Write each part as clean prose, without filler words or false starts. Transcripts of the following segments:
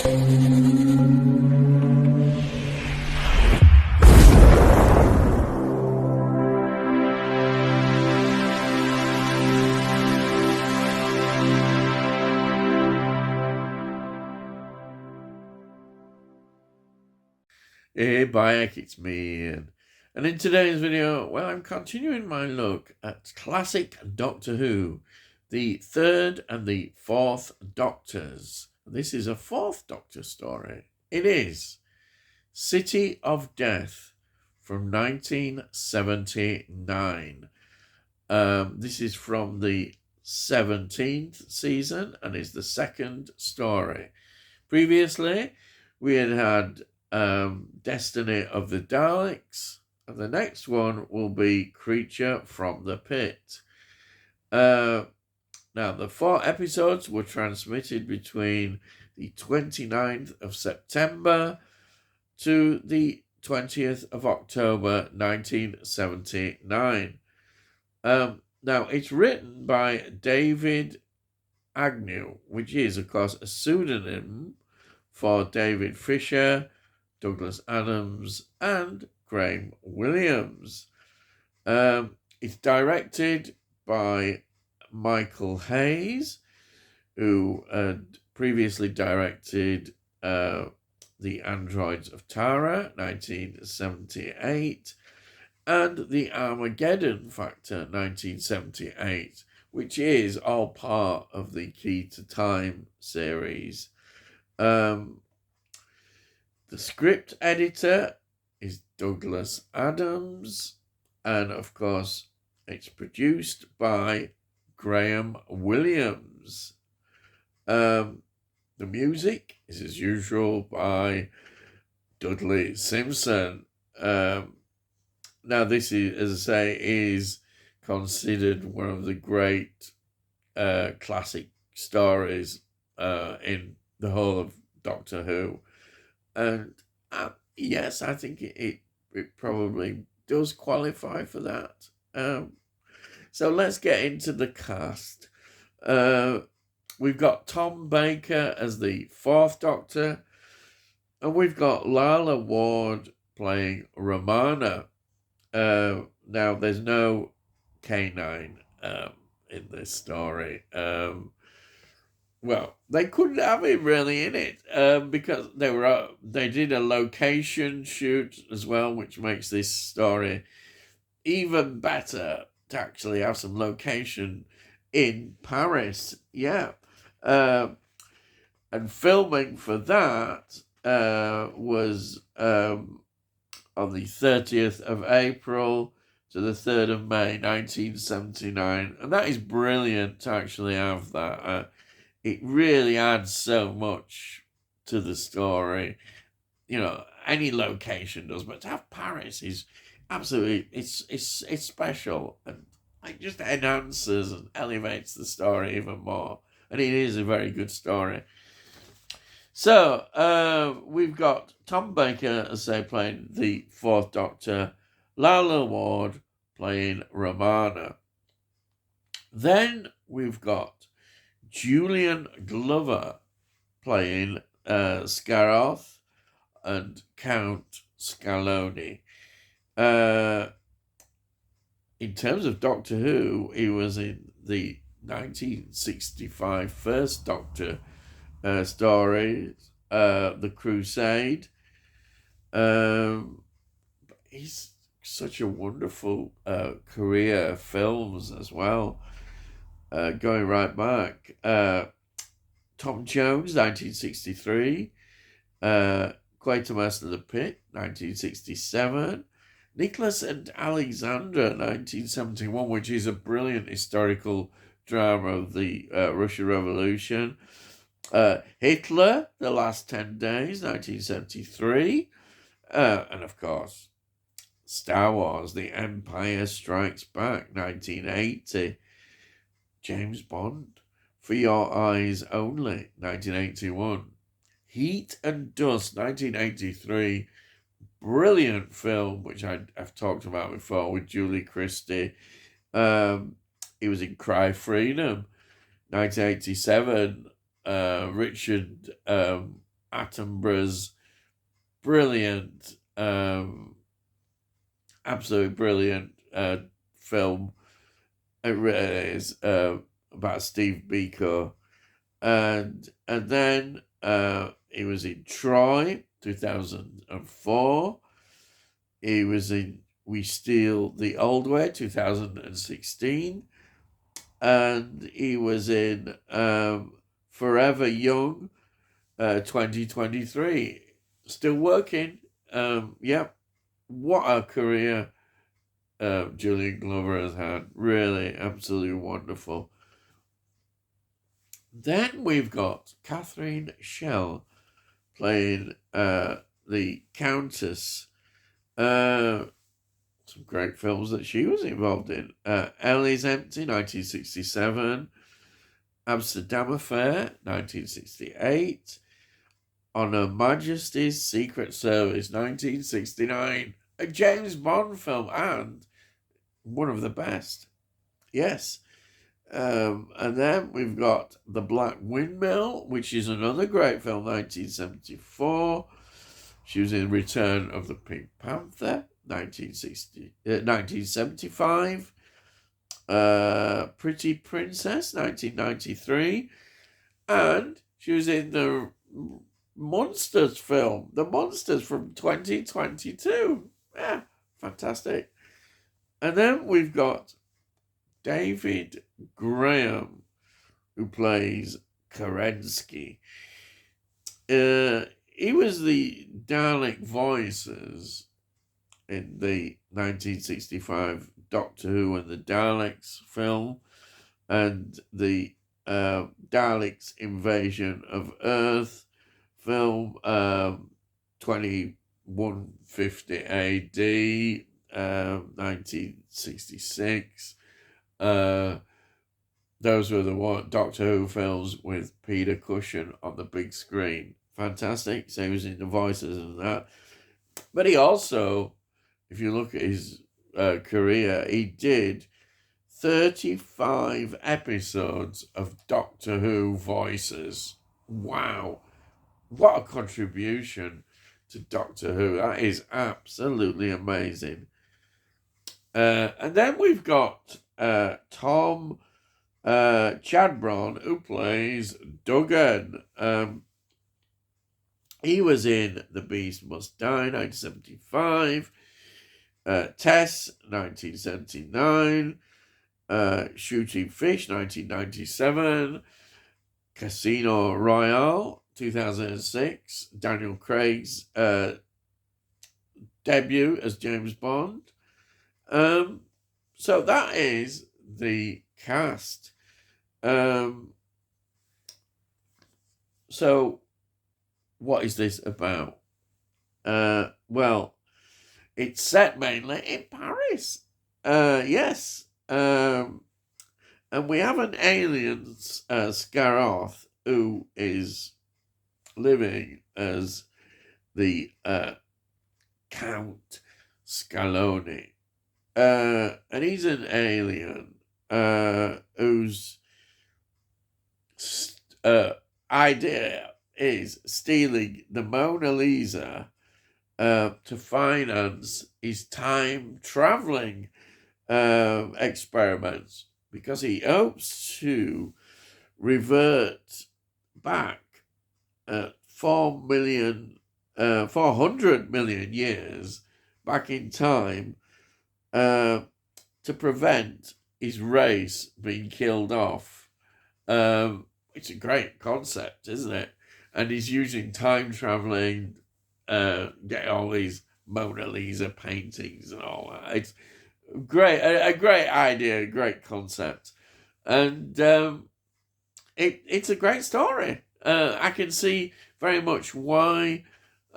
Hey, Bayek, it's me, Ian. And in today's video, well, I'm continuing my look at classic Doctor Who, the third and the fourth Doctors. This is a fourth Doctor story. It is City of Death from 1979. This is from the 17th season and is the second story. Previously, we had Destiny of the Daleks, and the next one will be Creature from the Pit. Now, the 4 episodes were transmitted between the 29th of September to the 20th of October 1979. Now, it's written by David Agnew, which is, of course, a pseudonym for David Fisher, Douglas Adams, and Graham Williams. It's directed by Michael Hayes, who had previously directed The Androids of Tara, 1978, and The Armageddon Factor, 1978, which is all part of the Key to Time series. The script editor is Douglas Adams, and of course, it's produced by Graham Williams. The music is, as usual, by Dudley Simpson. Now, this is, as I say, is considered one of the great classic stories in the whole of Doctor Who. And yes, I think it probably does qualify for that. So let's get into the cast. We've got Tom Baker as the 4th Doctor, and we've got Lalla Ward playing Romana. Now, there's no K9 in this story. Well, they couldn't have him really in it because they did a location shoot as well, which makes this story even better to actually have some location in Paris. Yeah. And filming for that was on the 30th of April to the 3rd of May, 1979. And that is brilliant to actually have that. It really adds so much to the story. You know, any location does, but to have Paris is absolutely, it's special, and it just enhances and elevates the story even more. And it is a very good story. So, we've got Tom Baker, as I say, playing the 4th Doctor, Lalla Ward playing Romana. Then we've got Julian Glover playing Scaroth and Count Scaloni. In terms of Doctor Who, he was in the 1965 First Doctor story, The Crusade. He's such a wonderful career of films as well. Going right back, Tom Jones, 1963, Quatermass of the Pit, 1967, Nicholas and Alexandra, 1971, which is a brilliant historical drama of the Russian Revolution, Hitler, The Last 10 Days, 1973, and of course, Star Wars, The Empire Strikes Back, 1980, James Bond, For Your Eyes Only, 1981. Heat and Dust, 1983. Brilliant film, which I've talked about before with Julie Christie. He was in Cry Freedom, 1987. Richard Attenborough's brilliant, absolutely brilliant film. It really is, about Steve Biko. And then he was in Troy, 2004. He was in We Steal the Old Way, 2016. And he was in Forever Young, 2023. Still working. Yep. What a career Julian Glover has had. Really, absolutely wonderful. Then we've got Catherine Schell playing the Countess. Some great films that she was involved in. Ellie's Empty, 1967. Amsterdam Affair, 1968. On Her Majesty's Secret Service, 1969. A James Bond film, and one of the best. Yes. And then we've got The Black Windmill, which is another great film, 1974. She was in Return of the Pink Panther, 1975. Pretty Princess, 1993. And she was in the Monsters film, The Monsters from 2022. Yeah, fantastic. And then we've got David Graham, who plays Kerensky. He was the Dalek voices in the 1965 Doctor Who and the Daleks film, and the Daleks Invasion of Earth film, 2150 AD, 1966. Those were the Doctor Who films with Peter Cushing on the big screen. Fantastic. So he was in the voices and that. But he also, if you look at his career, he did 35 episodes of Doctor Who voices. Wow. What a contribution to Doctor Who. That is absolutely amazing. And then we've got Tom Chadbourne, who plays Duggan. He was in The Beast Must Die, 1975. Tess, 1979. Shooting Fish, 1997. Casino Royale, 2006. Daniel Craig's debut as James Bond. So that is the cast. So what is this about? Well, it's set mainly in Paris. Yes. And we have an alien, Scaroth, who is living as the Count Scaloni. And he's an alien whose idea is stealing the Mona Lisa to finance his time-traveling experiments, because he hopes to revert back 400 million years back in time to prevent his race being killed off. It's a great concept, isn't it? And he's using time traveling, get all these Mona Lisa paintings and all that. It's great, a great idea, a great concept, and it's a great story. I can see very much why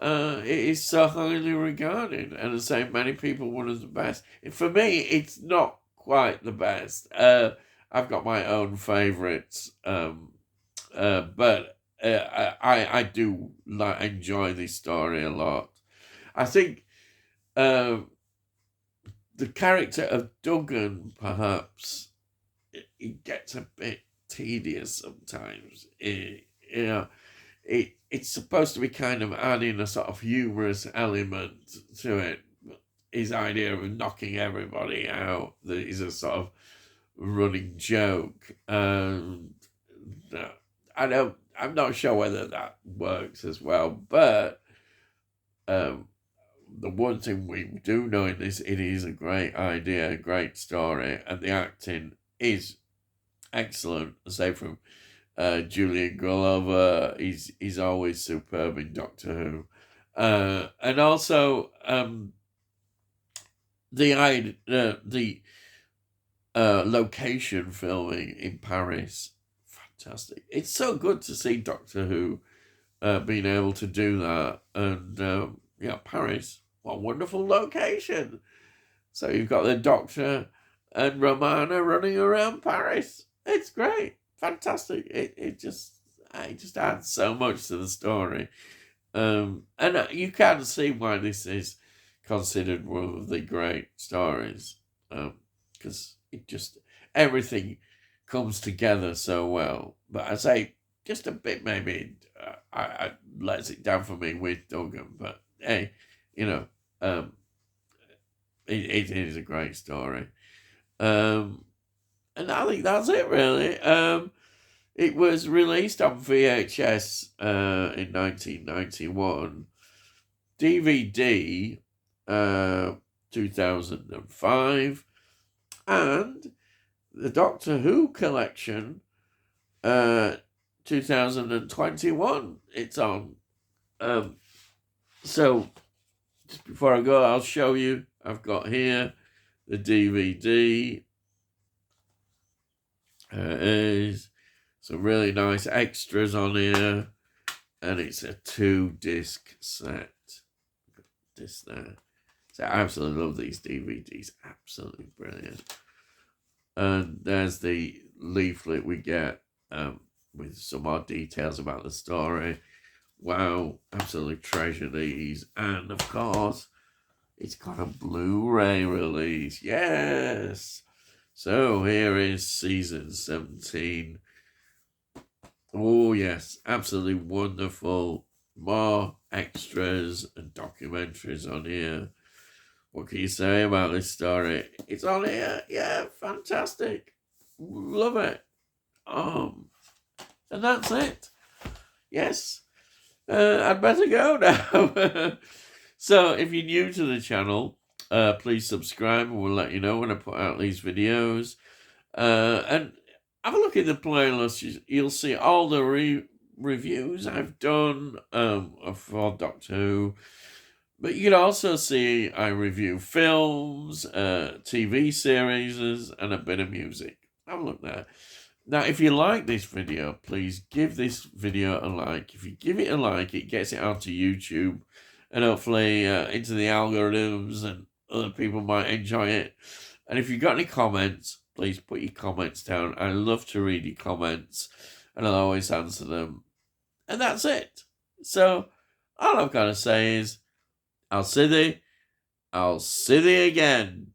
it is so highly regarded, and the same many people one of the best. For me, it's not quite the best. I've got my own favourites, but I do enjoy this story a lot. I think the character of Duggan, perhaps, it gets a bit tedious sometimes. It it's supposed to be kind of adding a sort of humorous element to it. His idea of knocking everybody out that is a sort of running joke, and I'm not sure whether that works as well, but um, the one thing we do know in this, it is a great idea, a great story, and the acting is excellent. Say from Julian Glover, he's always superb in Doctor Who, and also the location filming in Paris, fantastic. It's so good to see Doctor Who being able to do that, and Paris, what a wonderful location. So you've got the Doctor and Romana running around Paris. It's great, fantastic. It just adds so much to the story, and you can see why this is considered one of the great stories, because it just everything comes together so well. But I say just a bit maybe I lets it down for me with Duggan, but hey, it is a great story. And I think that's it really. It was released on VHS in 1991, DVD 2005, and the Doctor Who collection 2021 it's on. So just before I go, I'll show you. I've got here the DVD. It is some really nice extras on here, and it's a 2-disc set. This there. So I absolutely love these DVDs. Absolutely brilliant. And there's the leaflet we get with some more details about the story. Wow, absolutely treasure these. And of course, it's got a Blu-ray release. Yes. So here is season 17. Oh yes, absolutely wonderful. More extras and documentaries on here. What can you say about this story? It's on here. Yeah, fantastic. Love it. And that's it. Yes. I'd better go now. So if you're new to the channel, please subscribe and we'll let you know when I put out these videos. And have a look at the playlist. You'll see all the reviews I've done for Doctor Who. But you can also see I review films, TV series, and a bit of music. Have a look there. Now, if you like this video, please give this video a like. If you give it a like, it gets it onto YouTube and hopefully into the algorithms, and other people might enjoy it. And if you've got any comments, please put your comments down. I love to read your comments, and I'll always answer them. And that's it. So all I've got to say is, I'll see thee again.